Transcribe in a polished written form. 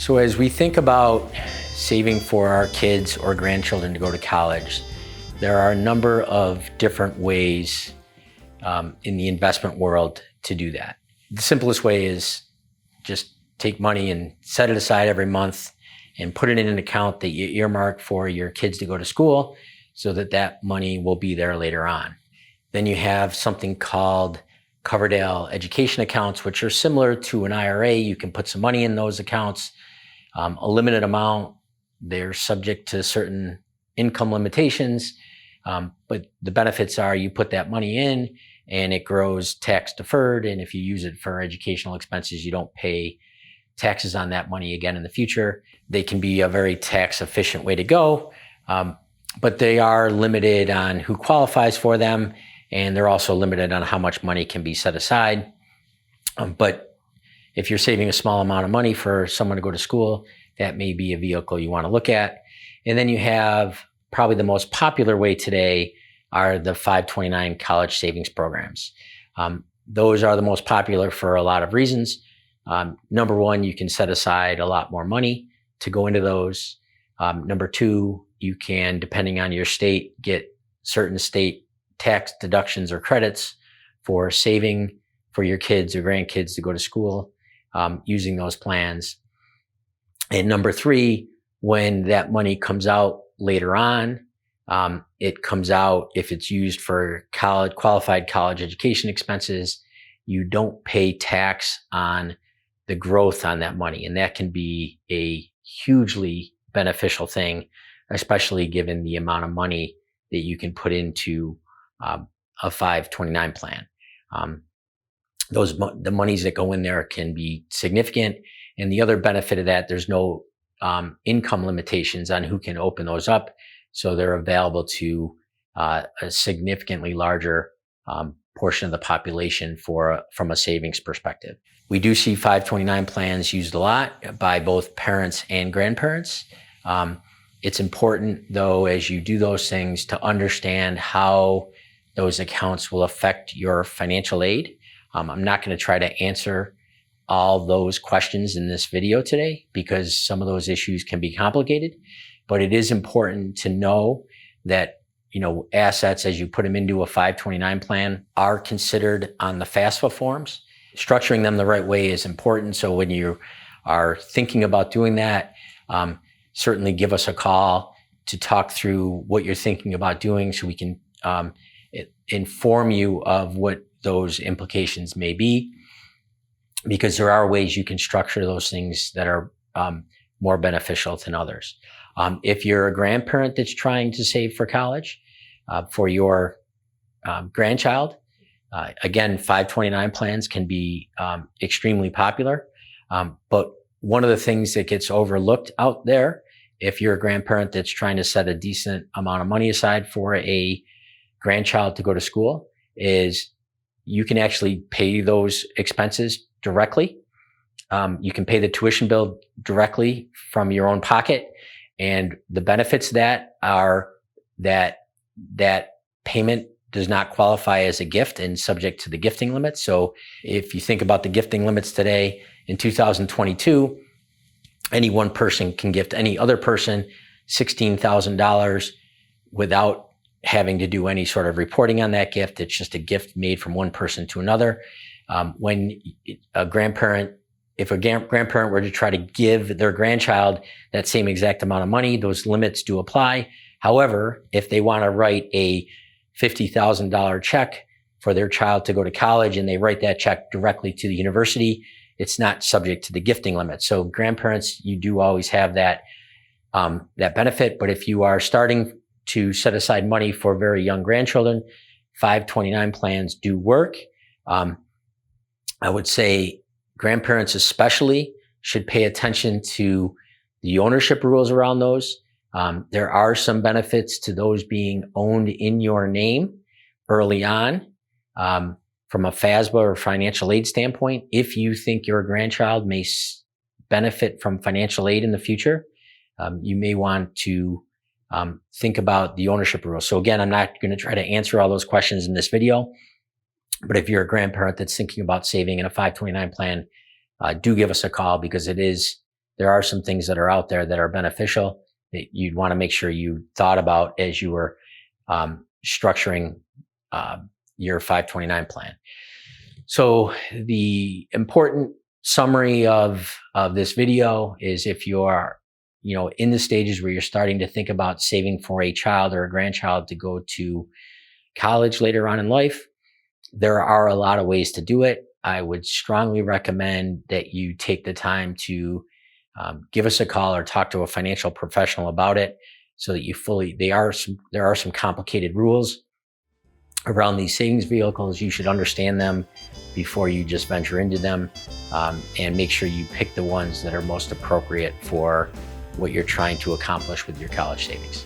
So as we think about saving for our kids or grandchildren to go to college, there are a number of different ways in the investment world to do that. The simplest way is just take money and set it aside every month and put it in an account that you earmark for your kids to go to school so that that money will be there later on. Then you have something called Coverdale education accounts, which are similar to an IRA. You can put some money in those accounts, a limited amount. They're subject to certain income limitations, but the benefits are you put that money in and it grows tax deferred. And if you use it for educational expenses, you don't pay taxes on that money again in the future. They can be a very tax efficient way to go, but they are limited on who qualifies for them. And they're also limited on how much money can be set aside. But if you're saving a small amount of money for someone to go to school, that may be a vehicle you want to look at. And then you have probably the most popular way today are the 529 college savings programs. Those are the most popular for a lot of reasons. Number one, you can set aside a lot more money to go into those. Number two, you can, depending on your state, get certain state tax deductions or credits for saving for your kids or grandkids to go to school using those plans. And number three, when that money comes out later on, it comes out if it's used for qualified college education expenses, you don't pay tax on the growth on that money. And that can be a hugely beneficial thing, especially given the amount of money that you can put into a 529 plan. The monies that go in there can be significant. And the other benefit of that, there's no income limitations on who can open those up. So they're available to a significantly larger portion of the population from a savings perspective. We do see 529 plans used a lot by both parents and grandparents. It's important, though, as you do those things, to understand how those accounts will affect your financial aid. I'm not going to try to answer all those questions in this video today because some of those issues can be complicated, but it is important to know that, assets as you put them into a 529 plan are considered on the FAFSA forms. Structuring them the right way is important. So when you are thinking about doing that, certainly give us a call to talk through what you're thinking about doing so we can inform you of what those implications may be, because there are ways you can structure those things that are more beneficial than others. If you're a grandparent that's trying to save for college for your grandchild, again, 529 plans can be extremely popular. But one of the things that gets overlooked out there, if you're a grandparent that's trying to set a decent amount of money aside for a grandchild to go to school, is you can actually pay those expenses directly. You can pay the tuition bill directly from your own pocket. And the benefits of that are that payment does not qualify as a gift and subject to the gifting limits. So if you think about the gifting limits today in 2022, any one person can gift any other person $16,000 without having to do any sort of reporting on that gift. It's just a gift made from one person to another. When a grandparent, if a grandparent were to try to give their grandchild that same exact amount of money, those limits do apply. However, if they want to write a $50,000 check for their child to go to college and they write that check directly to the university, it's not subject to the gifting limit. So grandparents, you do always have that benefit. But if you are starting to set aside money for very young grandchildren, 529 plans do work. I would say grandparents especially should pay attention to the ownership rules around those. There are some benefits to those being owned in your name early on. From a FASBA or financial aid standpoint, if you think your grandchild may benefit from financial aid in the future, you may want to think about the ownership rules. So again, I'm not going to try to answer all those questions in this video, but if you're a grandparent that's thinking about saving in a 529 plan, do give us a call because it is there are some things that are out there that are beneficial that you'd want to make sure you thought about as you were structuring your 529 plan. So the important summary of this video is, if you are in the stages where you're starting to think about saving for a child or a grandchild to go to college later on in life, there are a lot of ways to do it. I would strongly recommend that you take the time to give us a call or talk to a financial professional about it, so that you there are some complicated rules around these savings vehicles. You should understand them before you just venture into them, and make sure you pick the ones that are most appropriate for what you're trying to accomplish with your college savings.